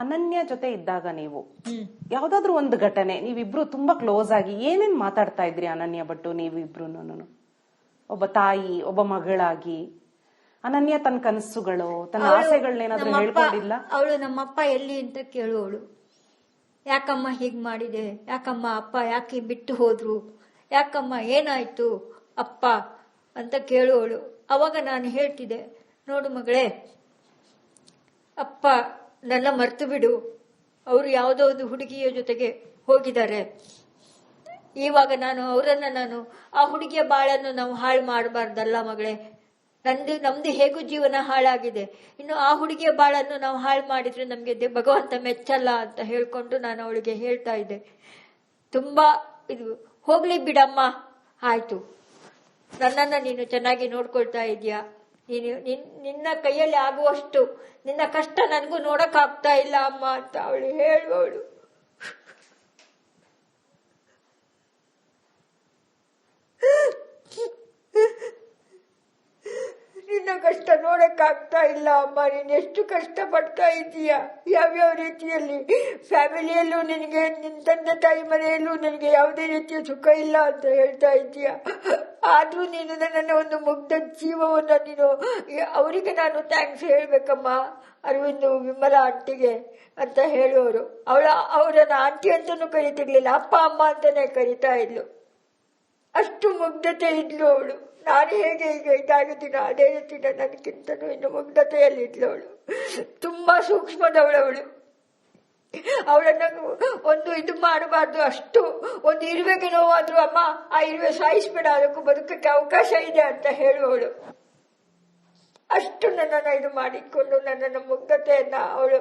ಅನನ್ಯ ಜೊತೆ ಇದ್ದಾಗ ನೀವು ಯಾವ್ದಾದ್ರು ಒಂದು ಘಟನೆ ನೀವಿಬ್ರು ತುಂಬಾ ಕ್ಲೋಸ್ ಆಗಿ ಏನೇನ್ ಮಾತಾಡ್ತಾ ಇದ್ರಿ ಅನನ್ಯ ಭಟ್ಟು ನೀವಿಬ್ರು? ಒಬ್ಬ ತಾಯಿ, ಒಬ್ಬ ಮಗಳಾಗಿ ಅನನ್ಯ ತನ್ನ ಕನಸುಗಳು, ತನ್ನ ಆಸೆಗಳನ್ನೇನಾದ್ರೂ ಹೇಳ್ಕೊಂಡಿಲ್ಲ? ಅವಳು ನಮ್ಮಪ್ಪ ಎಲ್ಲಿ ಅಂತ ಕೇಳುವವಳು. ಯಾಕಮ್ಮ ಹೀಗ್ ಮಾಡಿದೆ, ಯಾಕಮ್ಮ ಅಪ್ಪ ಯಾಕೆ ಬಿಟ್ಟು ಹೋದ್ರು, ಯಾಕಮ್ಮ ಏನಾಯ್ತು ಅಪ್ಪ ಅಂತ ಕೇಳುವವಳು. ಅವಾಗ ನಾನು ಹೇಳ್ತಿದ್ದೆ, ನೋಡು ಮಗಳೇ, ಅಪ್ಪ ನನ್ನ ಮರ್ತು ಬಿಡು, ಅವರು ಯಾವುದೋ ಒಂದು ಹುಡುಗಿಯ ಜೊತೆಗೆ ಹೋಗಿದ್ದಾರೆ. ಇವಾಗ ನಾನು ಆ ಹುಡುಗಿಯ ಬಾಳನ್ನು ನಾವು ಹಾಳು ಮಾಡಬಾರ್ದಲ್ಲ ಮಗಳೇ. ನಮ್ದು ಹೇಗೂ ಜೀವನ ಹಾಳಾಗಿದೆ, ಇನ್ನು ಆ ಹುಡುಗಿಯ ಬಾಳನ್ನು ನಾವು ಹಾಳು ಮಾಡಿದ್ರೆ ನಮ್ಗೆ ಭಗವಂತ ಮೆಚ್ಚಲ್ಲ ಅಂತ ಹೇಳ್ಕೊಂಡು ನಾನು ಅವಳಿಗೆ ಹೇಳ್ತಾ ಇದ್ದೆ. ತುಂಬಾ ಇದು ಹೋಗ್ಲಿ ಬಿಡಮ್ಮ, ಆಯ್ತು, ನನ್ನನ್ನ ನೀನು ಚೆನ್ನಾಗಿ ನೋಡ್ಕೊಳ್ತಾ ಇದೀಯಾ, ನಿನ್ನ ಕೈಯಲ್ಲಿ ಆಗುವಷ್ಟು ನಿನ್ನ ಕಷ್ಟ ನನಗೂ ನೋಡಕ್ ಆಗ್ತಾ ಇಲ್ಲ ಅಮ್ಮ ಅಂತ ಅವಳು ಹೇಳುವವಳು. ನಿನ್ನ ಕಷ್ಟ ನೋಡಕ್ ಆಗ್ತಾ ಇಲ್ಲ ಅಮ್ಮ, ನೀನ್ ಎಷ್ಟು ಕಷ್ಟ ಪಡ್ತಾ ಇದೀಯ, ಯಾವ್ಯಾವ ರೀತಿಯಲ್ಲಿ ಫ್ಯಾಮಿಲಿಯಲ್ಲೂ ನಿನಗೆ, ನಿನ್ ತಂದೆ ತಾಯಿ ಮನೆಯಲ್ಲೂ ನಿನಗೆ ಯಾವುದೇ ರೀತಿಯ ಸುಖ ಇಲ್ಲ ಅಂತ ಹೇಳ್ತಾ ಇದೀಯ. ಆದ್ರೂ ನೀನು ನನ್ನ ಒಂದು ಮುಗ್ಧ ಜೀವವನ್ನ ನೀನು, ಅವರಿಗೆ ನಾನು ಥ್ಯಾಂಕ್ಸ್ ಹೇಳ್ಬೇಕಮ್ಮ, ಅರವಿಂದ್ ವಿಮಲಾ ಆಂಟಿಗೆ ಅಂತ ಹೇಳುವವರು. ಅವರನ್ನ ಆಂಟಿ ಅಂತಾನೂ ಕರಿತಿರ್ಲಿಲ್ಲ, ಅಪ್ಪ ಅಮ್ಮ ಅಂತಾನೆ ಕರಿತಾ ಇದ್ಲು. ಅಷ್ಟು ಮುಗ್ಧತೆ ಇದ್ಲು ಅವಳು. ನಾನು ಹೇಗೆ ಈಗ ಇದಾಗಿದ್ದೀನೋ ಅದೇ ರೀತಿ ನನಗಿಂತನೂ ಇನ್ನು ಮುಗ್ಧತೆಯಲ್ಲಿ ಇದ್ಲು ಅವಳು. ತುಂಬಾ ಸೂಕ್ಷ್ಮದವಳವಳು. ಅವಳನ್ನ ಒಂದು ಇದು ಮಾಡಬಾರ್ದು, ಅಷ್ಟು ಒಂದು ಇರುವೆಗೆ ನೋವಾದ್ರೂ ಅಮ್ಮ ಆ ಇರುವೆ ಸಾಯಿಸ್ಬೇಡ, ಅದಕ್ಕೂ ಬದುಕಕ್ಕೆ ಅವಕಾಶ ಇದೆ ಅಂತ ಹೇಳುವವಳು. ಅಷ್ಟು ನನ್ನನ್ನು ಇದು ಮಾಡಿಕೊಂಡು ನನ್ನನ್ನು ಮುಗ್ಧತೆಯನ್ನ ಅವಳು,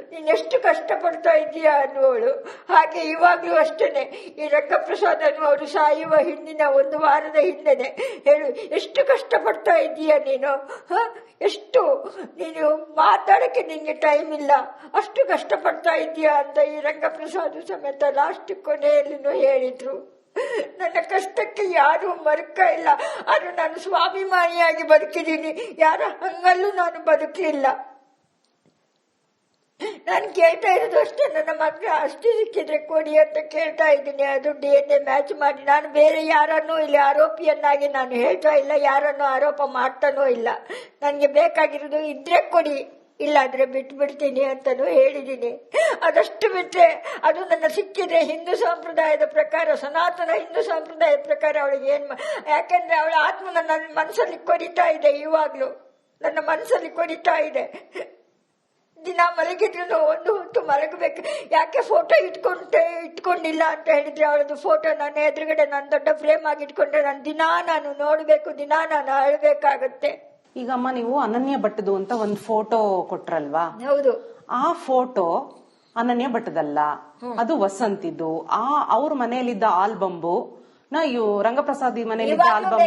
ನೀನೆಷ್ಟು ಕಷ್ಟಪಡ್ತಾ ಇದೀಯಾ ಅನ್ನುವಳು. ಹಾಗೆ ಇವಾಗ್ಲೂ ಅಷ್ಟೇನೆ, ಈ ರಂಗಪ್ರಸಾದ್ ಅವರು ಸಾಯುವ ಹಿಂದಿನ ಒಂದು ವಾರದ ಹಿಂದೆನೆ ಹೇಳು, ಎಷ್ಟು ಕಷ್ಟಪಡ್ತಾ ಇದೀಯ ನೀನು, ಎಷ್ಟು ನೀನು ಮಾತಾಡಕ್ಕೆ ನಿಂಗೆ ಟೈಮ್ ಇಲ್ಲ, ಅಷ್ಟು ಕಷ್ಟಪಡ್ತಾ ಇದೀಯಾ ಅಂತ ಈ ರಂಗಪ್ರಸಾದ್ ಸಮೇತ ಲಾಸ್ಟ್ ಕೊನೆಯಲ್ಲಿನೂ ಹೇಳಿದ್ರು. ನನ್ನ ಕಷ್ಟಕ್ಕೆ ಯಾರು ಮರುಕ ಇಲ್ಲ, ಆದ್ರೂ ನಾನು ಸ್ವಾಭಿಮಾನಿಯಾಗಿ ಬದುಕಿದ್ದೀನಿ, ಯಾರ ಹಂಗಲ್ಲೂ ನಾನು ಬದುಕಲಿಲ್ಲ. ನಾನು ಕೇಳ್ತಾ ಇರೋದು ಅಷ್ಟೇ, ನನ್ನ ಮಕ್ಕಳ ಅಷ್ಟು ಸಿಕ್ಕಿದ್ರೆ ಕೊಡಿ ಅಂತ ಕೇಳ್ತಾ ಇದ್ದೀನಿ. ಅದು DNA ಮ್ಯಾಚ್ ಮಾಡಿ, ನಾನು ಬೇರೆ ಯಾರನ್ನೂ ಇಲ್ಲಿ ಆರೋಪಿಯನ್ನಾಗಿ ನಾನು ಹೇಳ್ತಾ ಇಲ್ಲ, ಯಾರನ್ನೂ ಆರೋಪ ಮಾಡ್ತಾನೂ ಇಲ್ಲ. ನನಗೆ ಬೇಕಾಗಿರೋದು ಇದ್ರೆ ಕೊಡಿ, ಇಲ್ಲಾಂದ್ರೆ ಬಿಟ್ಬಿಡ್ತೀನಿ ಅಂತಾನು ಹೇಳಿದ್ದೀನಿ. ಅದಷ್ಟು ಬಿಟ್ರೆ ಅದು ನನ್ನ ಸಿಕ್ಕಿದ್ರೆ ಹಿಂದೂ ಸಂಪ್ರದಾಯದ ಪ್ರಕಾರ, ಸನಾತನ ಹಿಂದೂ ಸಂಪ್ರದಾಯದ ಪ್ರಕಾರ ಅವಳಿಗೆ ಯಾಕಂದ್ರೆ ಅವಳ ಆತ್ಮ ನನ್ನ ಮನಸ್ಸಲ್ಲಿ ಕೊರಿತಾ ಇದೆ, ಇವಾಗ್ಲೂ ನನ್ನ ಮನಸ್ಸಲ್ಲಿ ಕೊರಿತಾ ಇದೆ. ದಿನ ಮಲಗಿದ್ರು ಒಂದು ಹೊತ್ತು ಮಲಗಬೇಕು. ಯಾಕೆ ಫೋಟೋ ಇಟ್ಕೊಂಡಿಲ್ಲ ಅಂತ ಹೇಳಿದ್ರೆ, ಅವಳದು ಫೋಟೋ ನನ್ನ ಎದುರುಗಡೆ ನಾನು ದೊಡ್ಡ ಫ್ರೇಮ್ ಆಗಿ ಇಟ್ಕೊಂಡ್ರೆ ನಾನು ನೋಡ್ಬೇಕು, ದಿನ ನಾನು ಅಳಬೇಕಾಗತ್ತೆ. ಈಗ ಅಮ್ಮ, ನೀವು ಅನನ್ಯ ಭಟ್ಟದು ಅಂತ ಒಂದು ಫೋಟೋ ಕೊಟ್ರಲ್ವಾ? ಹೌದು. ಆ ಫೋಟೋ ಅನನ್ಯ ಭಟ್ಟದಲ್ಲ, ಅದು ವಸಂತಿದ್ದು. ಅವ್ರ ಮನೆಯಲ್ಲಿದ್ದ ಆಲ್ಬಂಬು ರಂಗಪ್ರಸಾದ್ ಮನೆಯಲ್ಲಿದ್ದ ಆಲ್ಬಮ್.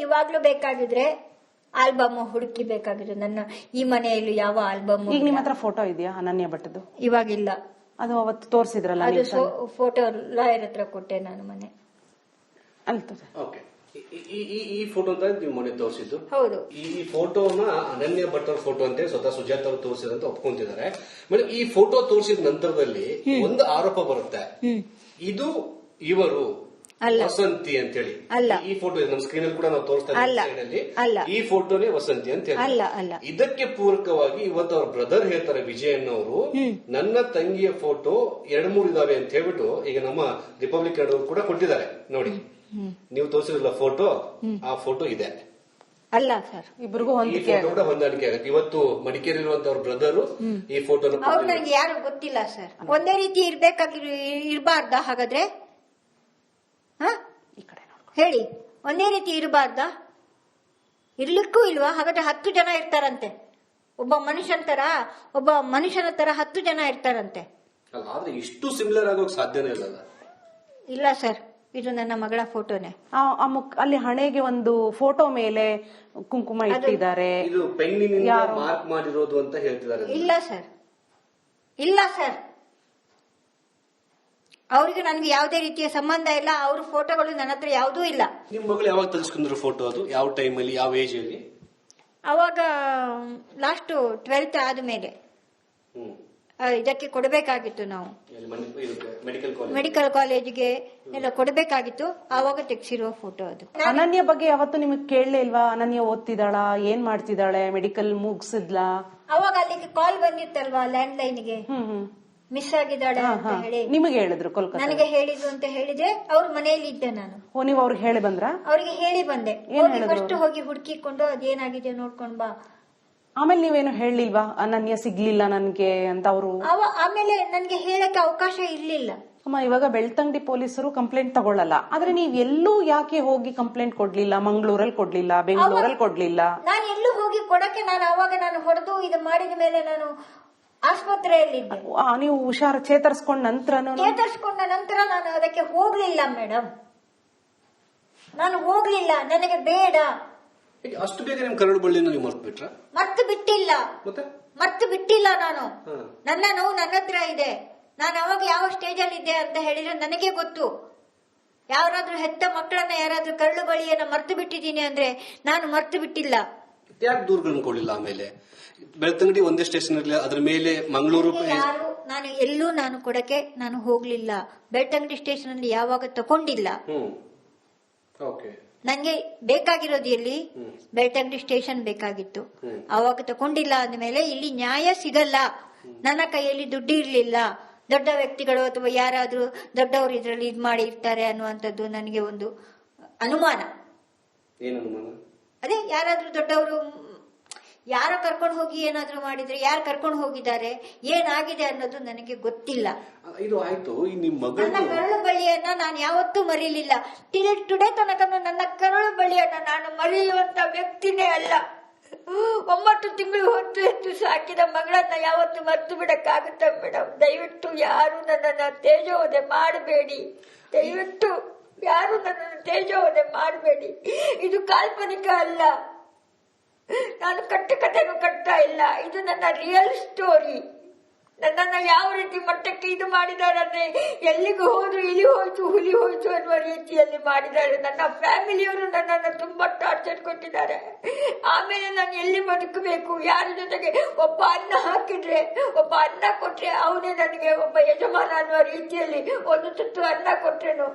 ಇವಾಗ್ಲೂ ಬೇಕಾಗಿದ್ರೆ ಆಲ್ಬಮ್ ಹುಡುಕಿ ಬೇಕಾಗಿದ್ರೆ ನನ್ನ ಈ ಮನೆಯಲ್ಲಿ ಯಾವ ಆಲ್ಬಮ್. ಈಗ ನಿಮ್ಮ ಹತ್ರ ಫೋಟೋ ಇದೆಯಾ ಅನನ್ಯ ಭಟ್ಟದು? ಇವಾಗಿಲ್ಲ. ಅದು ಅವತ್ತು ತೋರಿಸಿದ್ರಲ್ಲ, ಫೋಟೋ ಲಾಯರ್ ಹತ್ರ ಕೊಟ್ಟೆ ನಾನು ಮನೆ ಅಂತ. ಈ ಫೋಟೋ ಅಂತ ನೀವು ಮೊನ್ನೆ ತೋರಿಸಿದ್ದು? ಹೌದು. ಈ ಫೋಟೋನ ಅನನ್ಯ ಭಟ್ ಅವ್ರ ಫೋಟೋ ಅಂತ ಸ್ವತಃ ಸುಜಾತ ಅವರು ತೋರಿಸಿದಂತ ಒಪ್ಕೊಂತಿದ್ದಾರೆ. ಮೇಡಮ್, ಈ ಫೋಟೋ ತೋರಿಸಿದ ನಂತರದಲ್ಲಿ ಒಂದು ಆರೋಪ ಬರುತ್ತೆ, ಇದು ಇವರು ವಸಂತಿ ಅಂತ ಹೇಳಿ. ಈ ಫೋಟೋ ನಮ್ಮ ಸ್ಕ್ರೀನ್ ಅಲ್ಲಿ ಕೂಡ ನಾವು ತೋರಿಸ್ತಾ ಇದ್ದೀವಿ, ಈ ಫೋಟೋನೇ ವಸಂತಿ ಅಂತ ಹೇಳಿ. ಇದಕ್ಕೆ ಪೂರಕವಾಗಿ ಇವತ್ತು ಅವ್ರ ಬ್ರದರ್ ಹೇಳ್ತಾರೆ, ವಿಜಯ್ ಅನ್ನೋರು, ನನ್ನ ತಂಗಿಯ ಫೋಟೋ 2-3 ಇದಾವೆ ಅಂತ ಹೇಳ್ಬಿಟ್ಟು ಈಗ ನಮ್ಮ ರಿಪಬ್ಲಿಕ್ ಕನ್ನಡವರು ಕೂಡ ಕೊಟ್ಟಿದ್ದಾರೆ. ನೋಡಿ, ನೀವು ತೋರಿಸಿರಲ್ಲ ಫೋಟೋ, ಆ ಫೋಟೋ ಇದೆ. ಅಲ್ಲ ಸರ್, ಇಬ್ಬರಿಗೂ ಹೊಂದಾಣಿಕೆ ಆಗುತ್ತೆ. ಇವತ್ತು ಮಡಿಕೇರಿರುವಂತ ಬ್ರದರ್ ಈ ಫೋಟೋ ನನಗೆ ಯಾರು ಗೊತ್ತಿಲ್ಲ ಸರ್. ಒಂದೇ ರೀತಿ ಇರಬಾರ್ದ ಹಾಗಾದ್ರೆ? ಹೇಳಿ, ಒಂದೇ ರೀತಿ ಇರಬಾರ್ದ? ಇರ್ಲಿಕ್ಕೂ ಇಲ್ವಾ? ಹಾಗಾದ್ರೆ 10 ಜನ ಇರ್ತಾರಂತೆ. ಒಬ್ಬ ಮನುಷ್ಯನ ತರ 10 ಜನ ಇರ್ತಾರಂತೆ. ಆದ್ರೆ ಇಷ್ಟು ಸಿಮಿಲರ್ ಆಗೋಕ್ ಸಾಧ್ಯನೇ ಇಲ್ಲ. ಇಲ್ಲ ಸರ್, ಇದು ನನ್ನ ಮಗಳ ಫೋಟೋನೇ. ಅಲ್ಲಿ ಹಣೆಗೆ ಒಂದು ಫೋಟೋ ಮೇಲೆ ಕುಂಕುಮ ಇಟ್ಟಿದ್ದಾರೆ, ಇದು ಪೆನ್ನಿನಿಂದ ಮಾರ್ಕ್ ಮಾಡಿರೋದು ಅಂತ ಹೇಳ್ತಿದ್ದಾರೆ. ಇಲ್ಲ ಸರ್, ಇಲ್ಲ ಸರ್, ಅವ್ರಿಗೆ ನನಗೆ ಯಾವುದೇ ರೀತಿಯ ಸಂಬಂಧ ಇಲ್ಲ. ಅವ್ರ ಫೋಟೋಗಳು ನನ್ನ ಹತ್ರ ಯಾವುದೂ ಇಲ್ಲ. ನಿಮ್ ಮಗಳು ಯಾವಾಗ ತೆಗೆಸ್ಕೊಂಡ್ರು ಫೋಟೋ? ಅದು ಯಾವ ಟೈಮ್ ಅಲ್ಲಿ, ಯಾವ ಏಜ್ ಅಲ್ಲಿ? ಅವಾಗ ಲಾಸ್ಟ್ 12th ಆದ್ಮೇಲೆ ಇದಕ್ಕೆ ಕೊಡಬೇಕಾಗಿತ್ತು ನಾವು ಮೆಡಿಕಲ್ ಕಾಲೇಜ್ ಮೆಡಿಕಲ್ ಕಾಲೇಜಿಗೆ ಎಲ್ಲ ಕೊಡಬೇಕಾಗಿತ್ತು. ಆವಾಗ ತೆಗ್ಸಿರೋ ಫೋಟೋ ಅದು. ಅನನ್ಯ ಬಗ್ಗೆ ಯಾವತ್ತು ನಿಮಗ್ ಕೇಳಲೇ ಇಲ್ವಾ? ಅನನ್ಯ ಓದ್ತಿದ್ದಾಳ, ಏನ್ ಮಾಡ್ತಿದ್ದಾಳೆ, ಮೆಡಿಕಲ್ ಮುಗಿಸಿದ್ಲಾ? ಅವಾಗ ಅಲ್ಲಿಗೆ ಕಾಲ್ ಬಂದಿತ್ತಲ್ವಾ ಲ್ಯಾಂಡ್ ಲೈನ್ಗೆ, ಮಿಸ್ ಆಗಿದ್ದಾಳೆ ಅಂತ ಹೇಳಿ ನಿಮಗೆ ಹೇಳಿದ್ರು ಕೋಲ್ಕತ್ತಾ? ನನಗೆ ಹೇಳಿದ್ರು ಅಂತ ಹೇಳಿದ್ರೆ ಅವ್ರ ಮನೆಯಲ್ಲಿ ಇದ್ದೆ ನಾನು. ಓ, ನೀವು ಅವ್ರಿಗೆ ಹೇಳಿ ಬಂದ್ರ? ಅವ್ರಿಗೆ ಹೇಳಿ ಬಂದೆ, ಫಸ್ಟ್ ಹೋಗಿ ಹುಡುಕಿಕೊಂಡು ಅದೇನಾಗಿದೆ ನೋಡ್ಕೊಂಡ್ ಬಾ. ಆಮೇಲೆ ನೀವೇನು ಹೇಳಿಲ್ವಾ ಅನನ್ಯ ಸಿಗ್ಲಿಲ್ಲ ನನ್ಗೆ ಅಂತ? ಅವರು ಆಮೇಲೆ ನನ್ಗೆ ಹೇಳಕ್ಕೆ ಅವಕಾಶ ಇರ್ಲಿಲ್ಲ. ಅಮ್ಮ, ಇವಾಗ ಬೆಳ್ತಂಗಡಿ ಪೊಲೀಸರು ಕಂಪ್ಲೇಂಟ್ ತಗೊಳ್ಳಲ್ಲ, ಆದ್ರೆ ನೀವ್ ಎಲ್ಲೂ ಯಾಕೆ ಹೋಗಿ ಕಂಪ್ಲೇಂಟ್ ಕೊಡ್ಲಿಲ್ಲ? ಮಂಗಳೂರಲ್ಲಿ ಕೊಡ್ಲಿಲ್ಲ, ಬೆಂಗಳೂರಲ್ಲಿ ಕೊಡ್ಲಿಲ್ಲ? ನಾನು ಎಲ್ಲೂ ಹೋಗಿ ಕೊಡಕ್ಕೆ ಅವಾಗ ನಾನು ಹೊಡೆದು ಇದು ಮಾಡಿದ ಮೇಲೆ ನಾನು ಆಸ್ಪತ್ರೆಯಲ್ಲಿದ್ದೆ. ನೀವು ಹುಷಾರ್ ಚೇತರಿಸ್ಕೊಂಡ ನಂತರ ನಾನು ಅದಕ್ಕೆ ಹೋಗ್ಲಿಲ್ಲ ಮೇಡಮ್. ನಾನು ಹೋಗ್ಲಿಲ್ಲ, ನನಗೆ ಬೇಡ. ಅಷ್ಟು ಬೇಗ ನಿಮ್ ಕರಡು ಬಳ್ಳಿನ ನೀವು ಮರ್ತು ಬಿಟ್ರ? ಮರ್ತು ಬಿಟ್ಟಿಲ್ಲ, ಮರ್ತು ಬಿಟ್ಟಿಲ್ಲ. ನಾನು ನನ್ನ ನೋವು ನನ್ನ ಹತ್ರ ಇದೆ. ನಾನು ಅವಾಗ ಯಾವ ಸ್ಟೇಜ್ ಅಲ್ಲಿ ಇದ್ದೆ ಅಂತ ಹೇಳಿದ್ರೆ ನನಗೆ ಗೊತ್ತು. ಯಾರಾದ್ರೂ ಹೆತ್ತ ಮಕ್ಕಳನ್ನ ಯಾರಾದ್ರೂ ಕರಳು ಬಳಿಯನ್ನ ಮರ್ತು ಬಿಟ್ಟಿದ್ದೀನಿ ಅಂದ್ರೆ ನಾನು ಮರ್ತು ಬಿಟ್ಟಿಲ್ಲ. ಯಾಕೆ ದೂರಗಳನ್ನು ಕೊಡಲಿಲ್ಲ? ಆಮೇಲೆ ಬೆಳ್ತಂಗಡಿ ಒಂದೇ ಸ್ಟೇಷನ್ ಇರಲಿಲ್ಲ, ಅದ್ರ ಮೇಲೆ ಮಂಗಳೂರು ನಾನು ಎಲ್ಲೂ ನಾನು ಕೊಡಕ್ಕೆ ನಾನು ಹೋಗ್ಲಿಲ್ಲ. ಬೆಳ್ತಂಗಡಿ ಸ್ಟೇಷನ್ ಅಲ್ಲಿ ಯಾವಾಗ ತಗೊಂಡಿಲ್ಲ. ನಂಗೆ ಬೇಕಾಗಿರೋದು ಎಲ್ಲಿ? ಬೆಳ್ತಂಗಡಿ ಸ್ಟೇಷನ್ ಬೇಕಾಗಿತ್ತು. ಅವಾಗ ತಗೊಂಡಿಲ್ಲ ಅಂದ್ಮೇಲೆ ಇಲ್ಲಿ ನ್ಯಾಯ ಸಿಗಲ್ಲ. ನನ್ನ ಕೈಯಲ್ಲಿ ದುಡ್ಡು ಇರ್ಲಿಲ್ಲ. ದೊಡ್ಡ ವ್ಯಕ್ತಿಗಳು ಅಥವಾ ಯಾರಾದ್ರೂ ದೊಡ್ಡವರು ಇದ್ರಲ್ಲಿ ಇದ್ ಮಾಡಿ ಇರ್ತಾರೆ ಅನ್ನುವಂಥದ್ದು ನನಗೆ ಒಂದು ಅನುಮಾನ. ಅದೇ ಯಾರಾದ್ರೂ ದೊಡ್ಡವರು ಯಾರ ಕರ್ಕೊಂಡು ಹೋಗಿ ಏನಾದ್ರೂ ಮಾಡಿದ್ರೆ, ಯಾರು ಕರ್ಕೊಂಡು ಹೋಗಿದ್ದಾರೆ, ಏನಾಗಿದೆ ಅನ್ನೋದು ನನಗೆ ಗೊತ್ತಿಲ್ಲ. ಇದು ಆಯ್ತು. ನನ್ನ ಕರಳು ಬಳ್ಳಿಯನ್ನ ನಾನು ಯಾವತ್ತೂ ಮರೀಲಿಲ್ಲ. ಟಿಲ್ ಟುಡೇ ತನಕ ನನ್ನ ಕರಳು ಬಳ್ಳಿಯನ್ನ ನಾನು ಮರೆಯುವಂತ ವ್ಯಕ್ತಿನೇ ಅಲ್ಲ. 9 ತಿಂಗಳು ಹೊತ್ತು ಸಾಕಿದ ಮಗಳನ್ನ ಯಾವತ್ತು ಮರ್ತು ಬಿಡಕ್ಕಾಗುತ್ತ ಮೇಡಮ್? ದಯವಿಟ್ಟು ಯಾರು ನನ್ನನ್ನ ತೇಜೋವಧೆ ಮಾಡಬೇಡಿ. ದಯವಿಟ್ಟು ಯಾರು ನನ್ನನ್ನು ತೇಜೋವಧೆ ಮಾಡಬೇಡಿ. ಇದು ಕಾಲ್ಪನಿಕ ಅಲ್ಲ. ನಾನು ಕಟ್ಟುಕತೆಗೂ ಕಟ್ತಾ ಇಲ್ಲ. ಇದು ನನ್ನ ರಿಯಲ್ ಸ್ಟೋರಿ. ನನ್ನನ್ನ ಯಾವ ರೀತಿ ಮಟ್ಟಕ್ಕೆ ಇದು ಮಾಡಿದಾರೆ, ಎಲ್ಲಿಗೂ ಹೋದ್ರು ಇಲಿ ಹೋಯ್ತು ಹುಲಿ ಹೋಯ್ತು ಅನ್ನುವ ರೀತಿಯಲ್ಲಿ ಮಾಡಿದ್ದಾರೆ. ನನ್ನ ಫ್ಯಾಮಿಲಿಯವರು ನನ್ನನ್ನು ತುಂಬಾ ಟಾರ್ಚರ್ ಕೊಟ್ಟಿದ್ದಾರೆ. ಆಮೇಲೆ ನಾನು ಎಲ್ಲಿ ಬದುಕಬೇಕು? ಯಾರ ಜೊತೆಗೆ? ಒಬ್ಬ ಅನ್ನ ಹಾಕಿದ್ರೆ, ಒಬ್ಬ ಅನ್ನ ಕೊಟ್ರೆ ಅವನೇ ನನಗೆ ಒಬ್ಬ ಯಜಮಾನ ಅನ್ನುವ ರೀತಿಯಲ್ಲಿ ಒಂದು ತುತ್ತು ಅನ್ನ ಕೊಟ್ರೇನು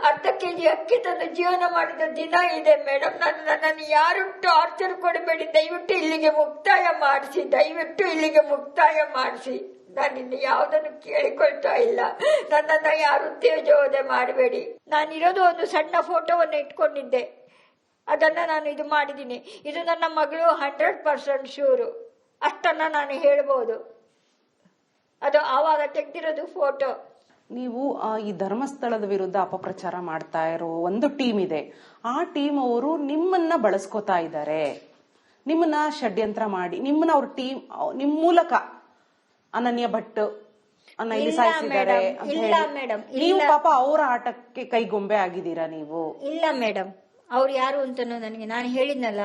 10 ಕೆಜಿ ಅಕ್ಕಿ ತಂದು ಜೀವನ ಮಾಡಿದ ದಿನ ಇದೆ ಮೇಡಮ್. ನನ್ನನ್ನು ಯಾರು ಟಾರ್ಚರ್ ಕೊಡಬೇಡಿ. ದಯವಿಟ್ಟು ಇಲ್ಲಿಗೆ ಮುಕ್ತಾಯ ಮಾಡಿಸಿ. ದಯವಿಟ್ಟು ಇಲ್ಲಿಗೆ ಮುಕ್ತಾಯ ಮಾಡಿಸಿ. ನಾನಿನ್ನು ಯಾವುದನ್ನು ಕೇಳಿಕೊಳ್ತಾ ಇಲ್ಲ. ನನ್ನನ್ನ ಯಾರು ತೇಜೋವಧೆ ಮಾಡಬೇಡಿ. ನಾನಿರೋದು ಒಂದು ಸಣ್ಣ ಫೋಟೋವನ್ನು ಇಟ್ಕೊಂಡಿದ್ದೆ, ಅದನ್ನ ನಾನು ಇದು ಮಾಡಿದ್ದೀನಿ. ಇದು ನನ್ನ ಮಗಳು 100% ಶೂರು. ಅಷ್ಟನ್ನ ನಾನು ಹೇಳ್ಬೋದು. ಅದು ಆವಾಗ ತೆಗ್ದಿರೋದು ಫೋಟೋ. ನೀವು ಈ ಧರ್ಮಸ್ಥಳದ ವಿರುದ್ಧ ಅಪಪ್ರಚಾರ ಮಾಡ್ತಾ ಇರೋ ಒಂದು ಟೀಮ್ ಇದೆ. ಆ ಟೀಮ್ ಅವರು ನಿಮ್ಮನ್ನ ಬಳಸ್ಕೋತಾ ಇದ್ದಾರೆ, ನಿಮ್ಮನ್ನ ಷಡ್ಯಂತ್ರ ಮಾಡಿ, ನಿಮ್ಮನ್ನ ಅವ್ರ ಟೀಮ್ ನಿಮ್ ಮೂಲಕ ಅನನ್ಯ ಭಟ್ ಅನ್ನ ಇಲ್ಲಿ ಸಾಯಿಸಿದ್ದಾರೆ ಅಂತ ಹೇಳಿ ನೀವು ಪಾಪ ಅವರ ಆಟಕ್ಕೆ ಕೈಗೊಂಬೆ ಆಗಿದ್ದೀರಾ ನೀವು. ಇಲ್ಲ ಮೇಡಮ್, ಅವ್ರು ಯಾರು ಅಂತನೂ ನನಗೆ, ನಾನು ಹೇಳಿದ್ನಲ್ಲ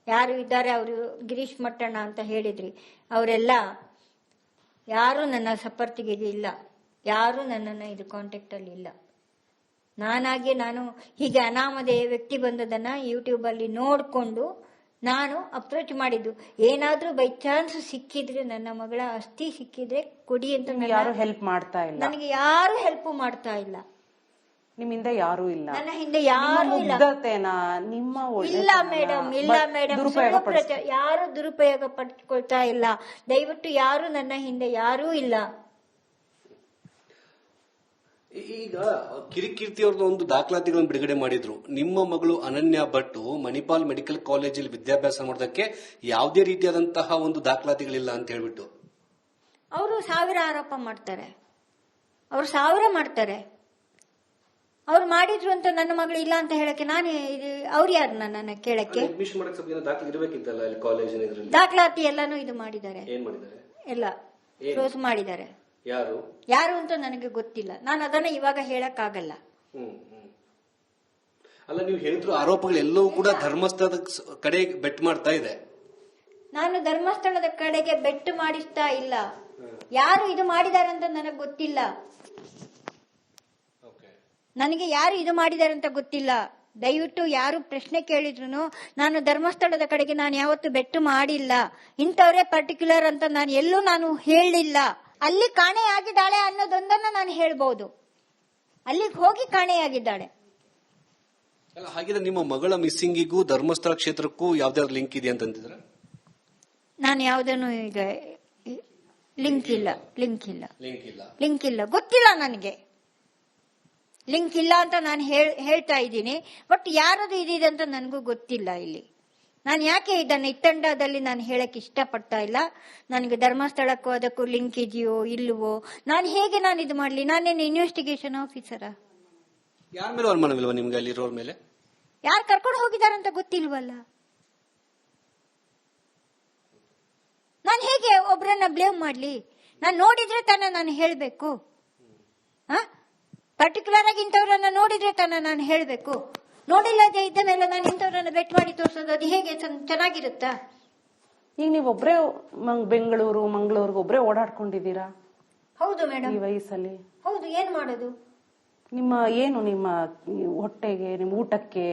ಯಾರು ಇದ್ದಾರೆ ಅವರು, ಗಿರೀಶ್ ಮಟ್ಟಣ್ಣ ಅಂತ ಹೇಳಿದ್ರಿ, ಅವರೆಲ್ಲ ಯಾರು ನನ್ನ ಸಪರ್ತಿಗೆ ಇಲ್ಲ. ಯಾರು ನನ್ನನ್ನು ಇದು ಕಾಂಟ್ಯಾಕ್ಟ್ ಅಲ್ಲಿ ಇಲ್ಲ. ನಾನು ಹೀಗೆ ಅನಾಮಧೇಯ ವ್ಯಕ್ತಿ ಬಂದದನ್ನ ಯೂಟ್ಯೂಬ್ ಅಲ್ಲಿ ನೋಡ್ಕೊಂಡು ನಾನು ಅಪ್ರೋಚ್ ಮಾಡಿದ್ದು. ಏನಾದ್ರೂ ಬೈ ಚಾನ್ಸ್ ಸಿಕ್ಕಿದ್ರೆ, ನನ್ನ ಮಗಳ ಅಸ್ಥಿ ಸಿಕ್ಕಿದ್ರೆ ಕೊಡಿ ಅಂತ ಯಾರು ಹೆಲ್ಪ್ ಮಾಡ್ತಾ ಇಲ್ಲ. ನನಗೆ ಯಾರು ಹೆಲ್ಪ್ ಮಾಡ್ತಾ ಇಲ್ಲ. ನಿಮ್ಮಿಂದ ಯಾರು ಇಲ್ಲ. ನನ್ನ ಹಿಂದೆ ಯಾರು ಇಲ್ಲ. ನಿಮ್ಮ ಇಲ್ಲ ಮೇಡಮ್, ಇಲ್ಲ ಮೇಡಮ್, ಯಾರು ದುರುಪಯೋಗ ಪಡ್ಕೊಳ್ತಾ ಇಲ್ಲ. ದಯವಿಟ್ಟು ಯಾರು ನನ್ನ ಹಿಂದೆ ಯಾರೂ ಇಲ್ಲ. ಈಗ ಕಿರಿಕೀರ್ತಿ ಅವ್ರದ್ದು ಒಂದು ದಾಖಲಾತಿಗಳನ್ನು ಬಿಡುಗಡೆ ಮಾಡಿದ್ರು. ನಿಮ್ಮ ಮಗಳು ಅನನ್ಯ ಭಟ್ ಮಣಿಪಾಲ್ ಮೆಡಿಕಲ್ ಕಾಲೇಜಲ್ಲಿ ವಿದ್ಯಾಭ್ಯಾಸ ಮಾಡೋದಕ್ಕೆ ಯಾವುದೇ ರೀತಿಯಾದಂತಹ ಒಂದು ದಾಖಲಾತಿಗಳಿಲ್ಲ ಅಂತ ಹೇಳ್ಬಿಟ್ಟು ಅವರು 1000 ಆರೋಪ ಮಾಡ್ತಾರೆ. ಅವ್ರು 1000 ಮಾಡ್ತಾರೆ. ಅವ್ರು ಮಾಡಿದ್ರು ಅಂತ ನನ್ನ ಮಗಳು ಇಲ್ಲ ಅಂತ ಹೇಳಕ್ಕೆ ನಾನು, ಅವ್ರು ಯಾರು ನನ್ನನ್ನ ಕೇಳಕ್ಕೆ? ದಾಖಲಾತಿ ಎಲ್ಲಾನು ಇದು ಮಾಡಿದ್ದಾರೆ, ಎಲ್ಲ ಕ್ಲೋಸ್ ಮಾಡಿದ್ದಾರೆ. ಯಾರು ಅಂತ ನನಗೆ ಗೊತ್ತಿಲ್ಲ. ನಾನು ಅದನ್ನ ಇವಾಗ ಹೇಳಕ್ಕಾಗಲ್ಲ. ಅಲ್ಲ, ನೀವು ಹೇಳಿದ್ರು ಆರೋಪಗಳೆಲ್ಲವೂ ಕೂಡ ಧರ್ಮಸ್ಥಳದ ಕಡೆ ಬೆಟ್ ಮಾಡ್ತಾ ಇದೆ. ನಾನು ಧರ್ಮಸ್ಥಳದ ಕಡೆಗೆ ಬೆಟ್ಟು ಮಾಡಿಸ್ತಾ ಇಲ್ಲ. ಯಾರು ಇದು ಮಾಡಿದ್ದಾರೆ ಅಂತ ನನಗೆ ಗೊತ್ತಿಲ್ಲ. ನನಗೆ ಯಾರು ಇದು ಮಾಡಿದ್ದಾರೆ ಅಂತ ಗೊತ್ತಿಲ್ಲ. ದಯವಿಟ್ಟು ಯಾರು ಪ್ರಶ್ನೆ ಕೇಳಿದ್ರು ನಾನು ಧರ್ಮಸ್ಥಳದ ಕಡೆಗೆ ನಾನು ಯಾವತ್ತು ಬೆಟ್ಟು ಮಾಡಿಲ್ಲ. ಇಂಥವರೇ ಪರ್ಟಿಕ್ಯುಲರ್ ಅಂತ ನಾನು ಎಲ್ಲೂ ನಾನು ಹೇಳಲಿಲ್ಲ. ಅಲ್ಲಿ ಕಾಣೆಯಾಗಿದ್ದಾಳೆ ಅನ್ನೋದೊಂದನ್ನ ನಾನು ಹೇಳ್ಬೋದು. ಅಲ್ಲಿಗೆ ಹೋಗಿ ಕಾಣೆಯಾಗಿದ್ದಾಳೆ. ಅಲ್ಲ, ಹಾಗಿದ್ರೆ ನಿಮ್ಮ ಮಗಳ ಮಿಸ್ಸಿಂಗಿಗೂ ಧರ್ಮಸ್ಥಳ ಕ್ಷೇತ್ರಕ್ಕೂ ಯಾವ್ದಾದ್ರು ಲಿಂಕ್ ಇದೆ ಅಂತಂದಿದ್ರ? ನಾನು ಯಾವ್ದನ್ನು ಈಗ ಲಿಂಕ್ ಇಲ್ಲ, ಗೊತ್ತಿಲ್ಲ ನನಗೆ. ಲಿಂಕ್ ಇಲ್ಲ ಅಂತ ನಾನು ಹೇಳ್ತಾ ಇದ್ದೀನಿ. ಬಟ್ ಯಾರದು ಇದಿದೆ ಅಂತ ನನಗೂ ಗೊತ್ತಿಲ್ಲ. ಇಲ್ಲಿ ನಾನು ಯಾಕೆ ಇದನ್ನು ಇತ್ತಂಡದಲ್ಲಿ ನಾನು ಹೇಳಕ್ ಇಷ್ಟಪಡ್ತಾ ಇಲ್ಲ. ನನಗೆ ಧರ್ಮಸ್ಥಳಕ್ಕೂ ಅದಕ್ಕೂ ಲಿಂಕ್ ಇದೆಯೋ ಇಲ್ವೋ, ನಾನು ಹೇಗೆ ನಾನು ಇದು ಮಾಡ್ಲಿ? ನಾನೇನು ಇನ್ವೆಸ್ಟಿಗೇಷನ್ ಆಫೀಸರಾ? ಯಾರ ಮೇಲೆ ಅನುಮಾನವಿಲ್ವಾ ನಿಮ್ಗೆ ಅಲ್ಲಿರೋರ್ ಮೇಲೆ? ಯಾರು ಕರ್ಕೊಂಡು ಹೋಗಿದಾರಂತ ಗೊತ್ತಿಲ್ವಲ್ಲ. ನಾನು ಹೇಗೆ ಒಬ್ರನ್ನ ಬ್ಲೇಮ್ ಮಾಡ್ಲಿ? ನಾನು ನೋಡಿದ್ರೆ ತಾನೇ ನಾನು ಹೇಳ್ಬೇಕು. ಪರ್ಟಿಕ್ಯುಲರ್ ಆಗಿ ಇಂಥವ್ರನ್ನ ನೋಡಿದ್ರೆ ತಾನೇ ನಾನು ಹೇಳ್ಬೇಕು. ನೋಡಿಲ್ಲದೆ ಇದ್ದ ಮೇಲೆ ನಾನು ಇಂಥವ್ರನ್ನ ಬೆಟ್ ಮಾಡಿ ತೋರಿಸೋದು ಅದು ಹೇಗೆ ಚೆನ್ನಾಗಿರುತ್ತಾ? ಈಗ ನೀವು ಒಬ್ರೇ ಬೆಂಗಳೂರು ಮಂಗಳೂರಿಗೆ ಒಬ್ರೇ ಓಡಾಡ್ಕೊಂಡಿದ್ದೀರಾ? ಹೌದು ಮೇಡಮ್. ಈ ವಯಸ್ಸಲ್ಲಿ ಹೌದು, ಏನ್ ಮಾಡೋದು? ನಿಮ್ಮ ಹೊಟ್ಟೆಗೆ, ನಿಮ್ಮ ಊಟಕ್ಕೆ,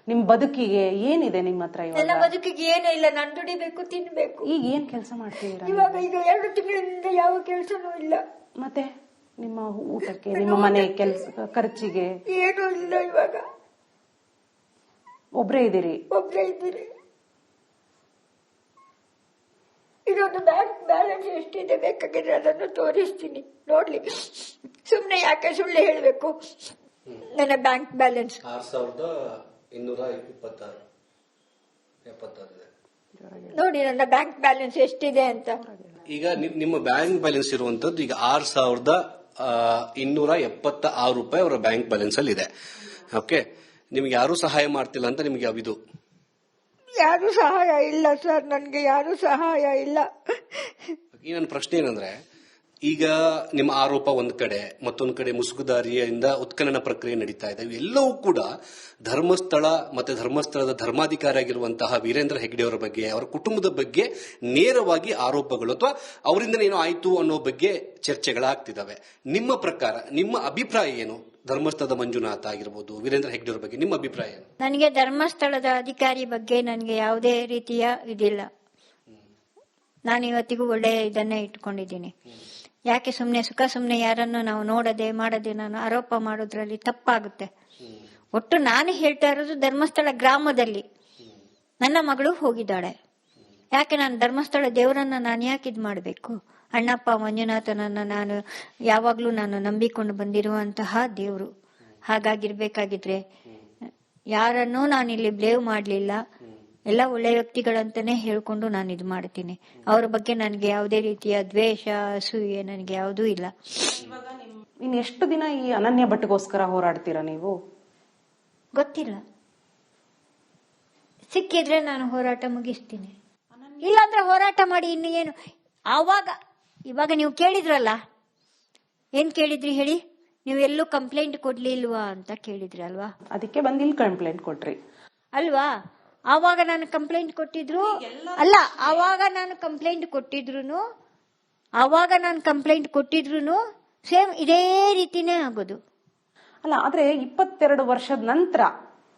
ನಿಮ್ ಬದುಕಿಗೆ ಏನಿದೆ ನಿಮ್ಮ ಹತ್ರ? ನನ್ನ ಬದುಕಿಗೆ ಏನೂ ಇಲ್ಲ. ನಾನು ದುಡಿಬೇಕು, ತಿನ್ಬೇಕು. ಈಗ ಏನ್ ಕೆಲಸ ಮಾಡ್ತಿದ್ದೀರಾ? ಇವಾಗ ಈಗ 2 ತಿಂಗಳಿಂದ ಯಾವ ಕೆಲಸನೂ ಇಲ್ಲ. ಮತ್ತೆ ನಿಮ್ಮ ಊಟಕ್ಕೆ, ನಿಮ್ಮ ಮನೆ ಕೆಲಸ ಖರ್ಚಿಗೆ ಏನೂ ಇಲ್ಲ. ಇವಾಗ ಒಬ್ರೇ ಇದ್ದೀರಿ? ಒಬ್ರೇ ಇದ್ದೀರಿ. ಇದೊಂದು ಬ್ಯಾಂಕ್ ಬ್ಯಾಲೆನ್ಸ್ ಎಷ್ಟಿದೆ ಬೇಕಾಗಿದ್ರೆ ಅದನ್ನು ತೋರಿಸ್ತೀನಿ, ನೋಡ್ಲಿ. ಸುಮ್ನೆ ಯಾಕೆ ಸುಳ್ಳು ಹೇಳ್ಬೇಕು? ನನ್ನ ಬ್ಯಾಂಕ್ ಬ್ಯಾಲೆನ್ಸ್ 6226 ಇದೆ. ನೋಡಿ ನನ್ನ ಬ್ಯಾಂಕ್ ಬ್ಯಾಲೆನ್ಸ್ ಎಷ್ಟಿದೆ ಅಂತ. ಈಗ ನಿಮ್ಮ ಬ್ಯಾಂಕ್ ಬ್ಯಾಲೆನ್ಸ್ ಇರುವಂತದ್ದು ಈಗ 6276 ರೂಪಾಯಿ ಅವರ ಬ್ಯಾಂಕ್ ಬ್ಯಾಲೆನ್ಸ್ ಅಲ್ಲಿ ಇದೆ. ಓಕೆ, ನಿಮ್ಗೆ ಯಾರು ಸಹಾಯ ಮಾಡ್ತಿಲ್ಲ ಅಂತ ನಿಮ್ಗೆ ಯಾವಿದು? ಯಾರು ಸಹಾಯ ಇಲ್ಲ ಸರ್, ನನ್ಗೆ ಯಾರು ಸಹಾಯ ಇಲ್ಲ. ಈ ನನ್ನ ಪ್ರಶ್ನೆ ಏನಂದ್ರೆ, ಈಗ ನಿಮ್ಮ ಆರೋಪ ಒಂದ್ ಕಡೆ, ಮತ್ತೊಂದು ಕಡೆ ಮುಸುಗುದಾರಿಯಿಂದ ಉತ್ಖನನ ಪ್ರಕ್ರಿಯೆ ನಡೀತಾ ಇದೆ. ಇವೆಲ್ಲವೂ ಕೂಡ ಧರ್ಮಸ್ಥಳ ಮತ್ತೆ ಧರ್ಮಸ್ಥಳದ ಧರ್ಮಾಧಿಕಾರಿ ಆಗಿರುವಂತಹ ವೀರೇಂದ್ರ ಹೆಗ್ಡೆ ಅವರ ಬಗ್ಗೆ, ಅವರ ಕುಟುಂಬದ ಬಗ್ಗೆ ನೇರವಾಗಿ ಆರೋಪಗಳು ಅಥವಾ ಅವರಿಂದ ಏನೋ ಆಯ್ತು ಅನ್ನೋ ಬಗ್ಗೆ ಚರ್ಚೆಗಳಾಗ್ತಿದ್ದಾವೆ. ನಿಮ್ಮ ಪ್ರಕಾರ, ನಿಮ್ಮ ಅಭಿಪ್ರಾಯ ಏನು? ಧರ್ಮಸ್ಥಳದ ಮಂಜುನಾಥ ಆಗಿರ್ಬೋದು, ವೀರೇಂದ್ರ ಹೆಗ್ಡೆ ಅವರ ಬಗ್ಗೆ ನಿಮ್ಮ ಅಭಿಪ್ರಾಯ ಏನು? ನನಗೆ ಧರ್ಮಸ್ಥಳದ ಅಧಿಕಾರಿ ಬಗ್ಗೆ ನನಗೆ ಯಾವುದೇ ರೀತಿಯ ಇದಿಲ್ಲ. ನಾನು ಇವತ್ತಿಗೂ ಒಳ್ಳೆಯ ಇದನ್ನೇ ಇಟ್ಕೊಂಡಿದ್ದೀನಿ. ಯಾಕೆ ಸುಮ್ನೆ ಯಾರನ್ನು ನಾವು ನೋಡದೆ ಮಾಡದೆ ನಾನು ಆರೋಪ ಮಾಡೋದ್ರಲ್ಲಿ ತಪ್ಪಾಗುತ್ತೆ. ಒಟ್ಟು ನಾನು ಹೇಳ್ತಾ ಇರೋದು ಧರ್ಮಸ್ಥಳ ಗ್ರಾಮದಲ್ಲಿ ನನ್ನ ಮಗಳು ಹೋಗಿದ್ದಾಳೆ. ಯಾಕೆ ನಾನು ಧರ್ಮಸ್ಥಳ ದೇವರನ್ನ ನಾನು ಯಾಕೆ ಇದ್ ಮಾಡಬೇಕು? ಅಣ್ಣಪ್ಪ ಮಂಜುನಾಥನನ್ನ ನಾನು ಯಾವಾಗ್ಲೂ ನಾನು ನಂಬಿಕೊಂಡು ಬಂದಿರುವಂತಹ ದೇವರು. ಹಾಗಾಗಿರ್ಬೇಕಾಗಿದ್ರೆ ಯಾರನ್ನೂ ನಾನಿಲ್ಲಿ ಬ್ಲೇವ್ ಮಾಡ್ಲಿಲ್ಲ. ಎಲ್ಲ ಒಳ್ಳೆ ವ್ಯಕ್ತಿಗಳಂತಾನೆ ಹೇಳ್ಕೊಂಡು ನಾನು ಇದು ಮಾಡ್ತೀನಿ. ಅವ್ರ ಬಗ್ಗೆ ನನಗೆ ಯಾವುದೇ ರೀತಿಯ ದ್ವೇಷ, ಅಸೂಯೆ ನನಗೆ ಯಾವುದೂ ಇಲ್ಲ. ಇನ್ ಎಷ್ಟು ದಿನ ಈ ಅನನ್ಯ ಭಟ್ಗೋಸ್ಕರ ಹೋರಾಡ್ತೀರಾ ನೀವು? ಗೊತ್ತಿಲ್ಲ. ಸಿಕ್ಕಿದ್ರೆ ನಾನು ಹೋರಾಟ ಮುಗಿಸ್ತೀನಿ, ಇಲ್ಲಾಂದ್ರೆ ಹೋರಾಟ ಮಾಡಿ ಇನ್ನು ಏನು. ಇವಾಗ ನೀವು ಕೇಳಿದ್ರಲ್ಲ, ಏನ್ ಕೇಳಿದ್ರಿ ಹೇಳಿ? ನೀವು ಎಲ್ಲೂ ಕಂಪ್ಲೇಂಟ್ ಕೊಡ್ಲಿಲ್ವಾ ಅಂತ ಕೇಳಿದ್ರಿ ಅಲ್ವಾ? ಅದಕ್ಕೆ ಬಂದು ಇಲ್ಲಿ ಕಂಪ್ಲೇಂಟ್ ಕೊಟ್ರಿ ಅಲ್ವಾ? ಆವಾಗ ನಾನು ಕಂಪ್ಲೇಂಟ್ ಕೊಟ್ಟಿದ್ರು ಅಲ್ಲ, ಆವಾಗ ನಾನು ಕಂಪ್ಲೇಂಟ್ ಕೊಟ್ಟಿದ್ರು ಸೇಮ್ ಇದೇ ರೀತಿನೇ ಆಗೋದು. ಅಲ್ಲ, ಆದ್ರೆ 22 ವರ್ಷದ ನಂತರ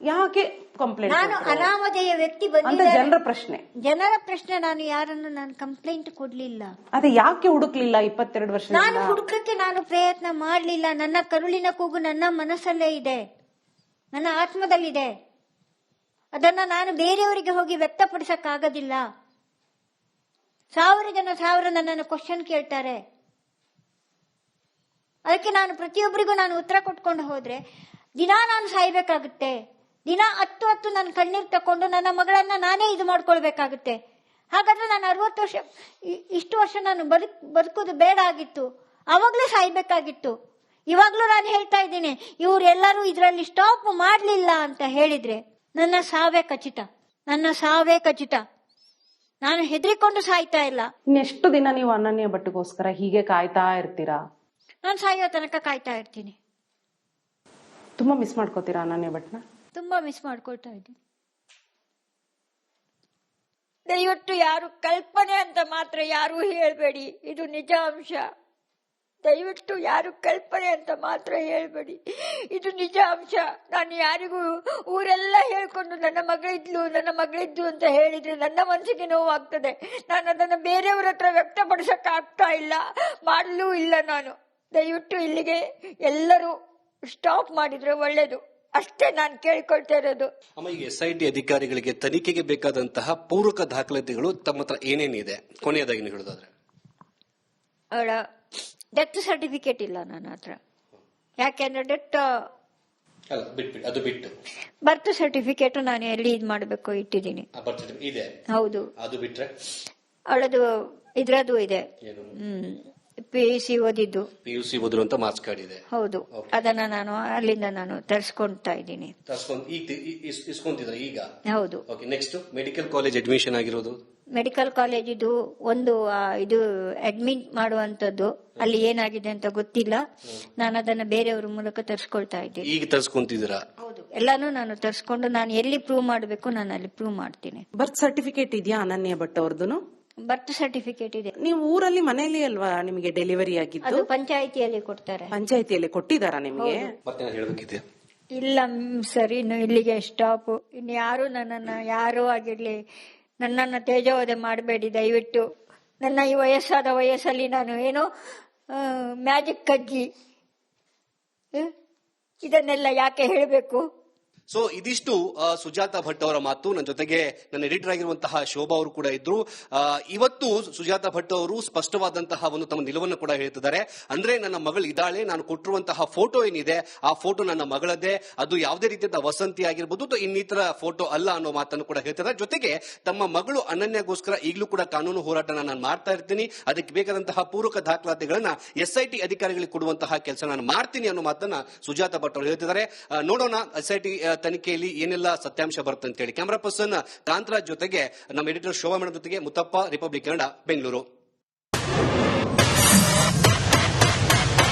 ಯಾಕೆ ಕಂಪ್ಲೇಂಟ್? ನಾನು ಅನಾಮಧೇಯ ವ್ಯಕ್ತಿ ಅಂತ ಜನರ ಪ್ರಶ್ನೆ. ನಾನು ಯಾರನ್ನು ನಾನು ಕಂಪ್ಲೇಂಟ್ ಕೊಡ್ಲಿಲ್ಲ. ಅದೇ ಯಾಕೆ ಹುಡುಕ್ಲಿಲ್ಲ 22 ವರ್ಷ? ನಾನು ಹುಡುಕಕ್ಕೆ ನಾನು ಪ್ರಯತ್ನ ಮಾಡ್ಲಿಲ್ಲ. ನನ್ನ ಕರುಳಿನ ಕೂಗು ನನ್ನ ಮನಸ್ಸಲ್ಲೇ ಇದೆ, ನನ್ನ ಆತ್ಮದಲ್ಲಿದೆ. ಅದನ್ನ ನಾನು ಬೇರೆಯವರಿಗೆ ಹೋಗಿ ವ್ಯಕ್ತಪಡಿಸಕ್ಕಾಗೋದಿಲ್ಲ. 1000 ಜನ ನನ್ನನ್ನು ಕ್ವಶನ್ ಕೇಳ್ತಾರೆ. ಅದಕ್ಕೆ ನಾನು ಪ್ರತಿಯೊಬ್ಬರಿಗೂ ನಾನು ಉತ್ತರ ಕೊಟ್ಕೊಂಡು ಹೋದ್ರೆ ದಿನಾ ನಾನು ಸಾಯ್ಬೇಕಾಗುತ್ತೆ. ದಿನ 10 ನನ್ನ ಕಣ್ಣೀರು ತಕೊಂಡು ನನ್ನ ಮಗಳನ್ನ ನಾನೇ ಇದು ಮಾಡ್ಕೊಳ್ಬೇಕಾಗುತ್ತೆ. ಹಾಗಾದ್ರೆ ನಾನು 60 ವರ್ಷ, ಇಷ್ಟು ವರ್ಷ ನಾನು ಬದುಕೋದು ಬೇಡ ಆಗಿತ್ತು. ಅವಾಗ್ಲೂ ಸಾಯ್ಬೇಕಾಗಿತ್ತು. ಇವಾಗ್ಲೂ ನಾನು ಹೇಳ್ತಾ ಇದ್ದೀನಿ, ಇವರೆಲ್ಲರೂ ಇದರಲ್ಲಿ ಸ್ಟಾಪ್ ಮಾಡ್ಲಿಲ್ಲ ಅಂತ ಹೇಳಿದ್ರೆ ನನ್ನ ಸಾವೇ ಖಚಿತ. ನಾನು ಹೆದರಿಕೊಂಡು ಸಾಯ್ತಾ ಇಲ್ಲ. ಇನ್ನೆಷ್ಟು ದಿನ ನೀವು ಅನನ್ಯ ಭಟ್ಗೋಸ್ಕರ ಹೀಗೆ ಕಾಯ್ತಾ ಇರ್ತೀರಾ? ನಾನು ಸಾಯೋ ತನಕ ಕಾಯ್ತಾ ಇರ್ತೀನಿ. ತುಂಬಾ ಮಿಸ್ ಮಾಡ್ಕೋತೀರಾ ಅನನ್ಯ ಭಟ್ನ? ತುಂಬಾ ಮಿಸ್ ಮಾಡ್ಕೊಳ್ತಾ ಇದ್ದೀನಿ. ದಯವಿಟ್ಟು ಯಾರು ಕಲ್ಪನೆ ಅಂತ ಮಾತ್ರ ಯಾರು ಹೇಳ್ಬೇಡಿ, ಇದು ನಿಜಾಂಶ. ದಯವಿಟ್ಟು ಯಾರು ಕಲ್ಪನೆ ಅಂತ ಮಾತ್ರ ಹೇಳ್ಬೇಡಿ, ಇದು ನಿಜ ಅಂಶ. ನಾನು ಯಾರಿಗೂ ಊರೆಲ್ಲ ಹೇಳ್ಕೊಂಡು ನನ್ನ ಮಗಳಿದ್ದು ಅಂತ ಹೇಳಿದ್ರೆ ನನ್ನ ಮನಸ್ಸಿಗೆ ನೋವಾಗ್ತದೆ. ನಾನು ಅದನ್ನು ಬೇರೆಯವ್ರ ಹತ್ರ ವ್ಯಕ್ತಪಡಿಸಕ್ ಆಗ್ತಾ ಇಲ್ಲ, ಮಾಡಲೂ ಇಲ್ಲ. ನಾನು ದಯವಿಟ್ಟು ಇಲ್ಲಿಗೆ ಎಲ್ಲರೂ ಸ್ಟಾಪ್ ಮಾಡಿದ್ರೆ ಒಳ್ಳೇದು, ಅಷ್ಟೇ ನಾನು ಕೇಳ್ಕೊಳ್ತಾ ಇರೋದು. ಅಮ್ಮ, ಈಗ SIT ಅಧಿಕಾರಿಗಳಿಗೆ ತನಿಖೆಗೆ ಬೇಕಾದಂತಹ ಪೂರಕ ದಾಖಲಾತಿಗಳು ತಮ್ಮ ಹತ್ರ ಏನೇನಿದೆ? ಕೊನೆಯದಾಗಿ ಹೇಳೋದಾದ್ರೆ ಅವಳ ಡೆತ್ ಸರ್ಟಿಫಿಕೇಟ್ ಇಲ್ಲ ನನ್ನ ಹತ್ರ. ಯಾಕೆಂದ್ರೆ ಡೆತ್ ಅದು ಬಿಟ್ಟು ಬರ್ತ್ ಸರ್ಟಿಫಿಕೇಟ್ ನಾನು ಎಲ್ಲಿ ಇದ್ ಮಾಡಬೇಕು ಇಟ್ಟಿದ್ದೀನಿ. ಇದೆ. ಹೌದು. ಅದು ಬಿಟ್ರೆ ಅವಳದು ಇದ್ರದ್ದು ಇದೆ, PUC ಓದಿದ್ದು. PUC ಓದಿರುವಂತ ಮಾರ್ಕ್ಸ್ ಕಾರ್ಡ್ ಇದೆ. ಹೌದು, ಅದನ್ನ ನಾನು ಅಲ್ಲಿಂದ ನಾನು ತರಿಸ್ಕೊಂತಾ ಇದ್ದೀನಿ. ಇಸ್ಕೊಂತಿದ್ರ ಈಗ? ಹೌದು. ನೆಕ್ಸ್ಟ್ ಮೆಡಿಕಲ್ ಕಾಲೇಜ್ ಅಡ್ಮಿಷನ್ ಆಗಿರೋದು? ಮೆಡಿಕಲ್ ಕಾಲೇಜ್ ಇದು ಒಂದು ಇದು ಅಡ್ಮಿಟ್ ಮಾಡುವಂತದ್ದು, ಅಲ್ಲಿ ಏನಾಗಿದೆ ಅಂತ ಗೊತ್ತಿಲ್ಲ. ನಾನು ಅದನ್ನ ಬೇರೆಯವ್ರ ಮೂಲಕ ತರಿಸ್ಕೊಳ್ತಾ ಇದ್ದೀನಿ. ಈಗ ತರಿಸ್ಕೊಂತಿದ್ದೀರಾ? ಹೌದು, ಎಲ್ಲಾನು ನಾನು ತರಿಸ್ಕೊಂಡು ನಾನು ಎಲ್ಲಿ ಪ್ರೂವ್ ಮಾಡಬೇಕು ನಾನು ಅಲ್ಲಿ ಪ್ರೂವ್ ಮಾಡ್ತೀನಿ. ಬರ್ತ್ ಸರ್ಟಿಫಿಕೇಟ್ ಇದೆಯಾ ಅನನ್ಯ ಭಟ್ ಅವ್ರದ್ದು? ಬರ್ತ್ ಸರ್ಟಿಫಿಕೇಟ್ ಇದೆ. ನೀವು ಊರಲ್ಲಿ ಮನೆಯಲ್ಲಿ ಅಲ್ವಾ ನಿಮಗೆ ಡೆಲಿವರಿ ಆಗಿದ್ದು? ಅದು ಪಂಚಾಯಿತಿಯಲ್ಲಿ ಕೊಡ್ತಾರೆ. ಪಂಚಾಯಿತಿಯಲ್ಲಿ ಕೊಟ್ಟಿದಾರಾ ನಿಮಗೆ? ಮತ್ತೆ ಹೇಳಬೇಕಿದೆ? ಇಲ್ಲ ಸರಿ, ಇನ್ನು ಇಲ್ಲಿಗೆ ಸ್ಟಾಪ್. ಇನ್ನು ಯಾರು ನನ್ನನ್ನ ಯಾರೋ ಆಗಿರ್ಲಿ ನನ್ನನ್ನ ತೇಜೋವಧೆ ಮಾಡಬೇಡಿ ದಯವಿಟ್ಟು. ನನ್ನ ಈ ವಯಸ್ಸಾದ ವಯಸ್ಸಲ್ಲಿ ನಾನು ಏನೋ ಮ್ಯಾಜಿಕ್ ಕಜ್ಜಿ ಇದನ್ನೆಲ್ಲ ಯಾಕೆ ಹೇಳಬೇಕು? ಸೊ ಇದಿಷ್ಟು ಸುಜಾತಾ ಭಟ್ ಅವರ ಮಾತು. ನನ್ನ ಜೊತೆಗೆ ನನ್ನ ಎಡಿಟರ್ ಆಗಿರುವಂತಹ ಶೋಭಾ ಅವರು ಕೂಡ ಇದ್ರು. ಇವತ್ತು ಸುಜಾತಾ ಭಟ್ ಅವರು ಸ್ಪಷ್ಟವಾದಂತಹ ಒಂದು ತಮ್ಮ ನಿಲುವನ್ನು ಕೂಡ ಹೇಳ್ತಿದ್ದಾರೆ. ಅಂದ್ರೆ ನನ್ನ ಮಗಳು ಇದ್ದಾಳೆ, ನಾನು ಕೊಟ್ಟಿರುವಂತಹ ಫೋಟೋ ಏನಿದೆ ಆ ಫೋಟೋ ನನ್ನ ಮಗಳದೇ, ಅದು ಯಾವುದೇ ರೀತಿಯ ವಸಂತಿ ಆಗಿರ್ಬೋದು, ಇನ್ನಿತರ ಫೋಟೋ ಅಲ್ಲ ಅನ್ನೋ ಮಾತನ್ನು ಕೂಡ ಹೇಳ್ತಿದ್ದಾರೆ. ಜೊತೆಗೆ ತಮ್ಮ ಮಗಳು ಅನನ್ಯಗೋಸ್ಕರ ಈಗಲೂ ಕೂಡ ಕಾನೂನು ಹೋರಾಟನ ನಾನು ಮಾಡ್ತಾ ಇರ್ತೀನಿ, ಅದಕ್ಕೆ ಬೇಕಾದಂತಹ ಪೂರಕ ದಾಖಲಾತಿಗಳನ್ನ SIT ಅಧಿಕಾರಿಗಳಿಗೆ ಕೊಡುವಂತಹ ಕೆಲಸ ನಾನು ಮಾಡ್ತೀನಿ ಅನ್ನೋ ಮಾತನ್ನ ಸುಜಾತಾ ಭಟ್ ಅವರು ಹೇಳ್ತಿದ್ದಾರೆ. ನೋಡೋಣ SIT ತನಿಖೆಯಲ್ಲಿ ಏನೆಲ್ಲ ಸತ್ಯಾಂಶ ಬರುತ್ತೆ ಅಂತ ಹೇಳಿ. ಕ್ಯಾಮರಾ ಪರ್ಸನ್ ಕಾಂತರಾಜ್ ಜೊತೆಗೆ ನಮ್ಮ ಎಡಿಟರ್ ಶೋಭಾ ಮೇಡಮ್ ಜೊತೆಗೆ ಮುತ್ತಪ್ಪ, ರಿಪಬ್ಲಿಕ್ ಕನ್ನಡ, ಬೆಂಗಳೂರು.